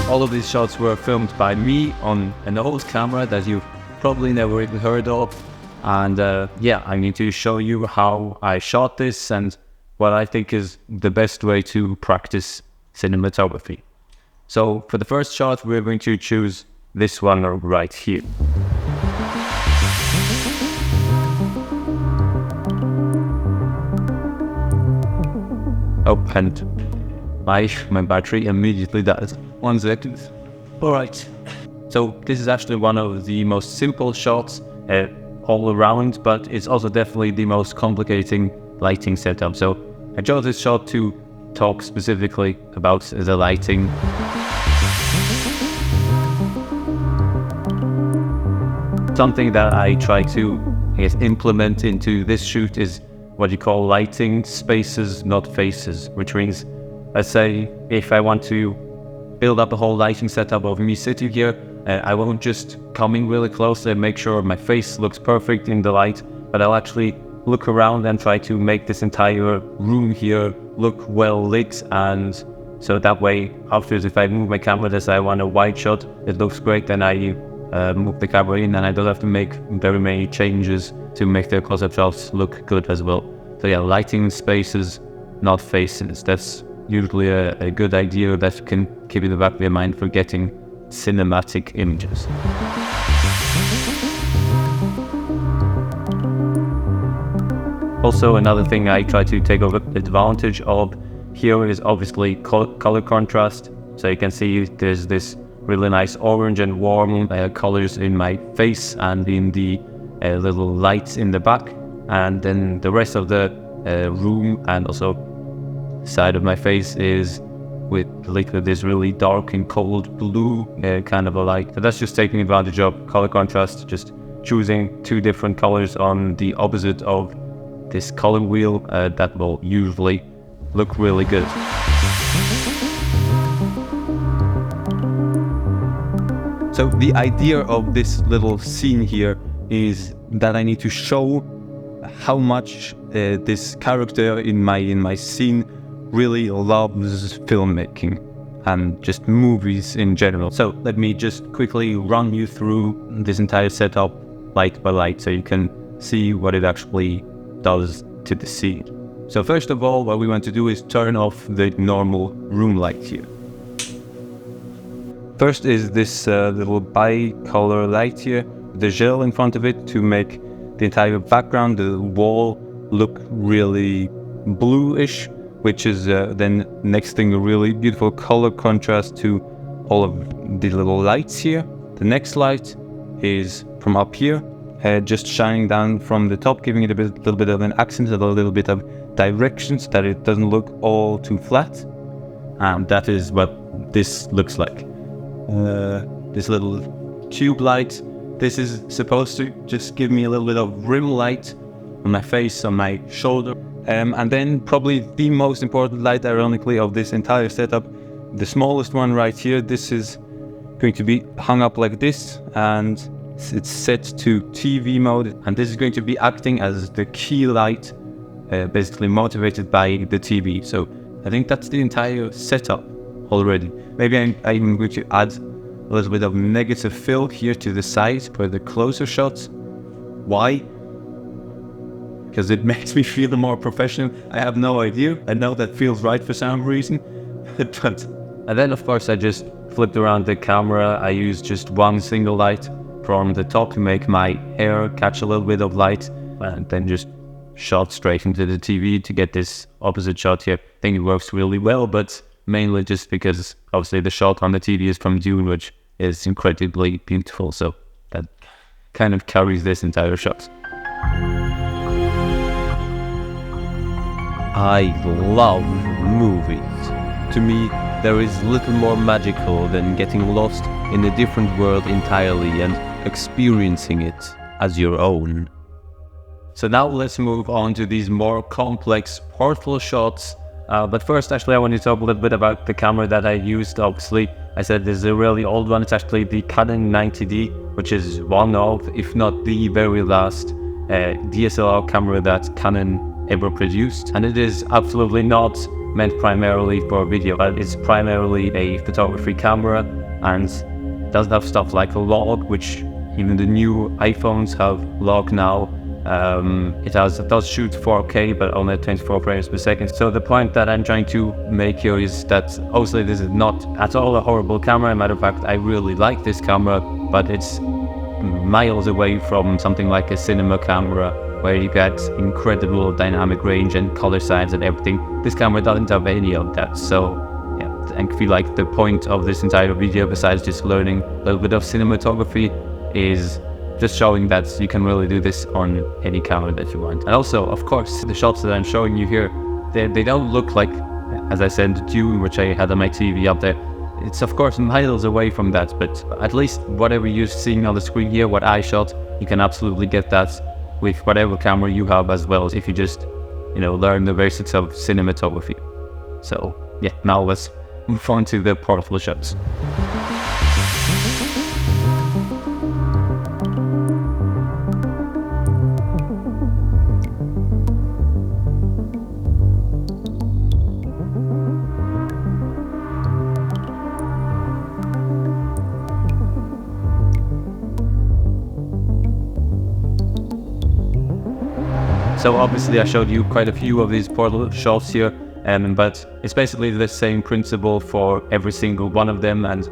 All of these shots were filmed by me on an old camera that you've probably never even heard of. And yeah, I need to show you how I shot this and what I think is the best way to practice cinematography. So for the first shot, we're going to choose this one right here. Oh, and my battery immediately dies. 1 second. All right. So this is actually one of the most simple shots all around, but it's also definitely the most complicating lighting setup. So I chose this shot to talk specifically about the lighting. Something that I try to, I guess, implement into this shoot is what you call lighting spaces, not faces, which means, let's say, if I want to build up a whole lighting setup of me sitting here, I won't just come in really close and make sure my face looks perfect in the light, but I'll actually look around and try to make this entire room here look well lit, and so that way afterwards, if I move my camera as I want a wide shot, it looks great, then I move the camera in and I don't have to make very many changes to make the close-up shots look good as well. So yeah, lighting spaces, not faces. That's usually a good idea that can keep in the back of your mind for getting cinematic images. Also, another thing I try to take advantage of here is obviously color contrast. So you can see there's this really nice orange and warm colors in my face and in the little lights in the back, and then the rest of the room and also side of my face is with this really dark and cold blue kind of a light. So that's just taking advantage of color contrast, just choosing 2 different colors on the opposite of this color wheel that will usually look really good. So the idea of this little scene here is that I need to show how much this character in my scene really loves filmmaking and just movies in general. So let me just quickly run you through this entire setup light by light so you can see what it actually does to the scene. So first of all, what we want to do is turn off the normal room light here. First is this little bi-color light here, the gel in front of it to make the entire background, the wall, look really bluish, which is then next thing a really beautiful color contrast to all of the little lights here. The next light is from up here, just shining down from the top, giving it a little bit of an accent, a little bit of direction so that it doesn't look all too flat. And that is what this looks like. This little tube light, this is supposed to just give me a little bit of rim light on my face, on my shoulder. And then probably the most important light, ironically, of this entire setup, the smallest one right here, this is going to be hung up like this, and it's set to TV mode, and this is going to be acting as the key light, basically motivated by the TV. So I think that's the entire setup already. Maybe I'm going to add a little bit of negative fill here to the side for the closer shots. Why? Because it makes me feel more professional. I have no idea. I know that feels right for some reason. And then of course I just flipped around the camera. I used just one single light from the top to make my hair catch a little bit of light, and then just shot straight into the TV to get this opposite shot here. I think it works really well, but mainly just because obviously the shot on the TV is from Dune, which is incredibly beautiful, so that kind of carries this entire shot. I love movies. To me, there is little more magical than getting lost in a different world entirely and experiencing it as your own. So now let's move on to these more complex portal shots. But first, actually, I want to talk a little bit about the camera that I used. Obviously, I said this is a really old one. It's actually the Canon 90D, which is one of, if not the very last DSLR camera that Canon ever produced. And it is absolutely not meant primarily for video, but it's primarily a photography camera and does have stuff like a log, which even the new iPhones have log now. It does shoot 4K, but only at 24 frames per second. So the point that I'm trying to make here is that obviously this is not at all a horrible camera. Matter of fact, I really like this camera, but it's miles away from something like a cinema camera where you get incredible dynamic range and color science and everything. This camera doesn't have any of that. So yeah, I feel like the point of this entire video, besides just learning a little bit of cinematography, is just showing that you can really do this on any camera that you want. And also, of course, the shots that I'm showing you here, they don't look like, as I said, Dune, which I had on my TV up there. It's of course miles away from that, but at least whatever you're seeing on the screen here, what I shot, you can absolutely get that with whatever camera you have as well, if you just, learn the basics of cinematography. So yeah, now let's move on to the portal shots. So obviously I showed you quite a few of these portal shots here, but it's basically the same principle for every single one of them. And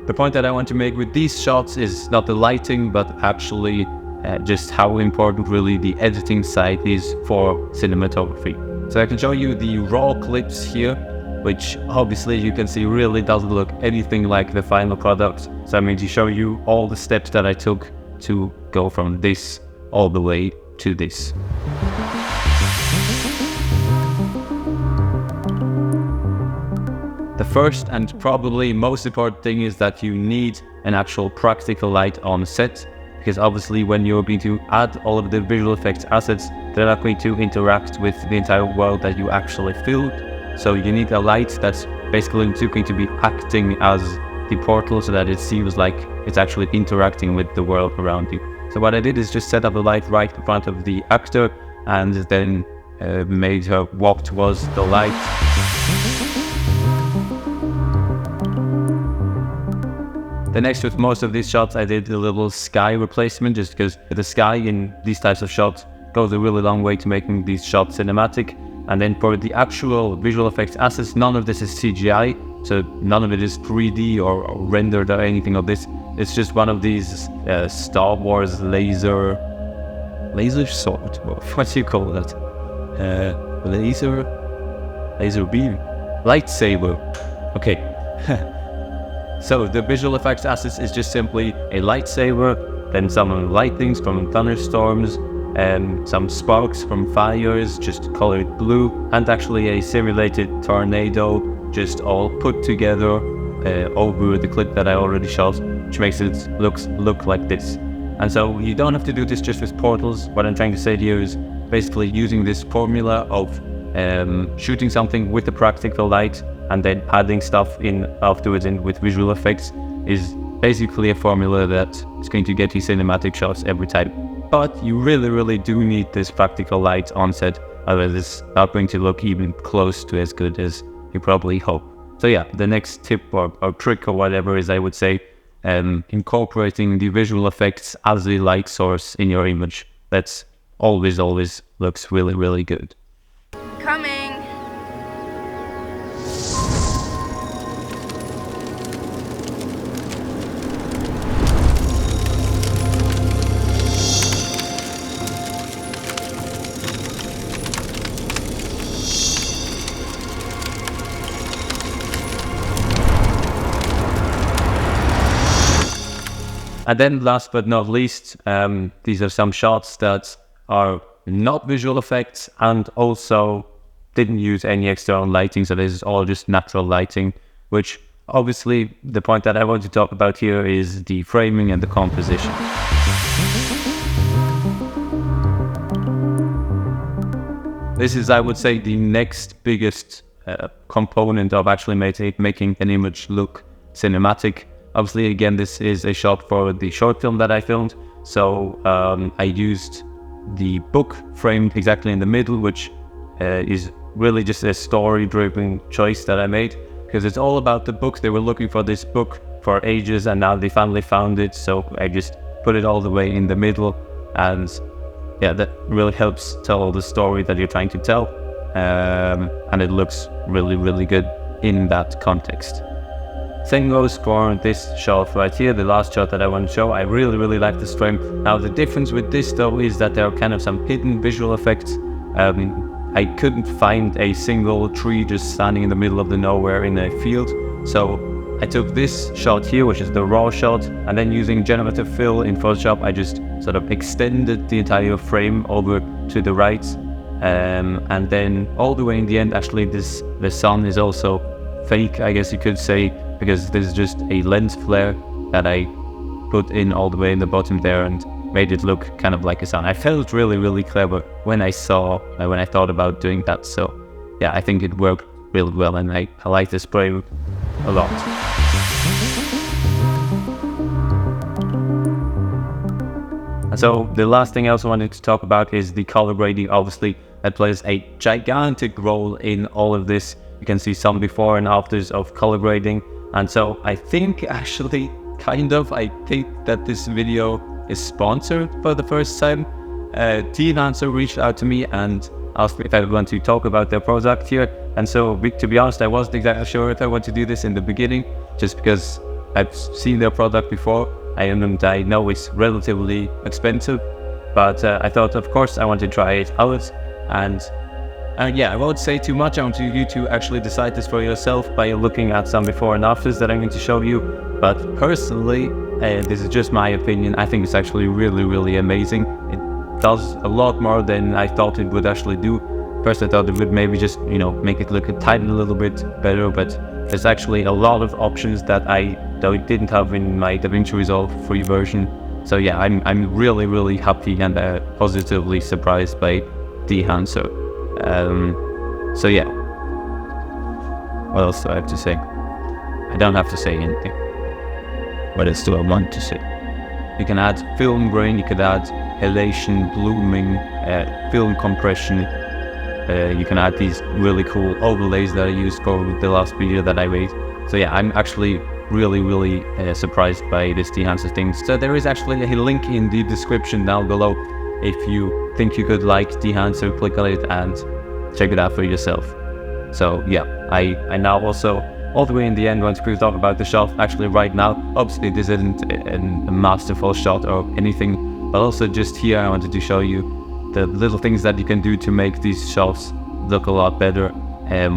the point that I want to make with these shots is not the lighting, but actually just how important really the editing side is for cinematography. So I can show you the raw clips here, which obviously you can see really doesn't look anything like the final product. So I'm going to show you all the steps that I took to go from this all the way to this. The first and probably most important thing is that you need an actual practical light on set, because obviously when you're going to add all of the visual effects assets, they're not going to interact with the entire world that you actually filmed. So you need a light that's basically going to be acting as the portal so that it seems like it's actually interacting with the world around you. So what I did is just set up a light right in front of the actor and then made her walk towards the light. The next, with most of these shots, I did a little sky replacement, just because the sky in these types of shots goes a really long way to making these shots cinematic. And then for the actual visual effects assets, none of this is CGI, so none of it is 3D or rendered or anything of this. It's just one of these Star Wars laser sword. What do you call that? Laser beam, lightsaber. Okay. So the visual effects assets is just simply a lightsaber, then some lightnings from thunderstorms, and some sparks from fires, just colored blue, and actually a simulated tornado, just all put together over the clip that I already shot, which makes it look like this. And so you don't have to do this just with portals. What I'm trying to say here is basically using this formula of shooting something with a practical light and then adding stuff in afterwards in with visual effects is basically a formula that is going to get you cinematic shots every time. But you really do need this practical light on set, otherwise it's not going to look even close to as good as you probably hope. So yeah, the next tip or trick or whatever is, I would say, incorporating the visual effects as the light source in your image. That's always looks really good. Coming. And then last but not least, these are some shots that are not visual effects and also didn't use any external lighting. So this is all just natural lighting, which obviously the point that I want to talk about here is the framing and the composition. This is, I would say, the next biggest component of actually making an image look cinematic. Obviously, again, this is a shot for the short film that I filmed. So I used the book framed exactly in the middle, which is really just a story-driven choice that I made, because it's all about the book. They were looking for this book for ages, and now they finally found it. So I just put it all the way in the middle, and yeah, that really helps tell the story that you're trying to tell, and it looks really, really good in that context. Same goes for this shot right here, the last shot that I want to show. I really, really like this frame. Now the difference with this though is that there are kind of some hidden visual effects. I couldn't find a single tree just standing in the middle of the nowhere in a field. So I took this shot here, which is the raw shot, and then using generative fill in Photoshop, I just sort of extended the entire frame over to the right. And then all the way in the end, actually the sun is also fake, I guess you could say, because this is just a lens flare that I put in all the way in the bottom there and made it look kind of like a sun. I felt really, really clever when I thought about doing that. So yeah, I think it worked really well, and I like this frame a lot. And so the last thing I also wanted to talk about is the color grading. Obviously, that plays a gigantic role in all of this. You can see some before and afters of color grading. And so I think actually, I think that this video is sponsored for the first time. T-Enhancer reached out to me and asked me if I would want to talk about their product here. And so, to be honest, I wasn't exactly sure if I want to do this in the beginning, just because I've seen their product before, and I know it's relatively expensive. But I thought, of course, I want to try it out. And yeah, I won't say too much. I want you to actually decide this for yourself by looking at some before and afters that I'm going to show you. But personally, this is just my opinion. I think it's actually really, really amazing. It does a lot more than I thought it would actually do. First, I thought it would maybe just, make it look a tiny little bit better, but there's actually a lot of options that I didn't have in my DaVinci Resolve free version. So yeah, I'm really, really happy and positively surprised by T-Enhancer. So yeah, what else do I have to say? I don't have to say anything. What else do I want to say? You can add film grain, you could add halation, blooming, film compression. You can add these really cool overlays that I used for the last video that I made. So yeah, I'm actually really, really surprised by this T-Enhancer thing. So there is actually a link in the description down below. If you think you could like T-Enhancer, click on it and check it out for yourself. So yeah, I now also, all the way in the end, want to talk about the shot actually right now. Obviously this isn't a masterful shot or anything, but also just here I wanted to show you the little things that you can do to make these shots look a lot better,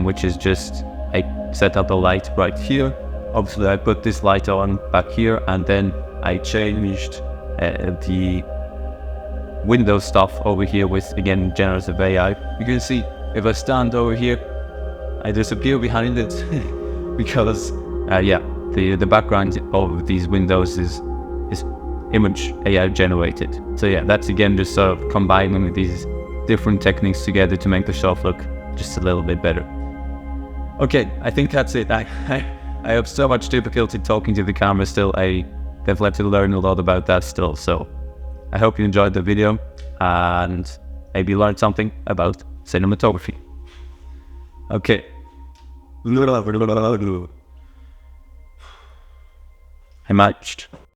which is just, I set up the light right here. Obviously I put this light on back here, and then I changed the window stuff over here with, again, generative AI. You can see if I stand over here, I disappear behind it because yeah, the background of these windows is image AI generated. So yeah, that's again just sort of combining these different techniques together to make the shot look just a little bit better. Okay, I think that's it. I have so much difficulty talking to the camera still. I definitely have to learn a lot about that still. So I hope you enjoyed the video and maybe learned something about cinematography. Okay. I matched.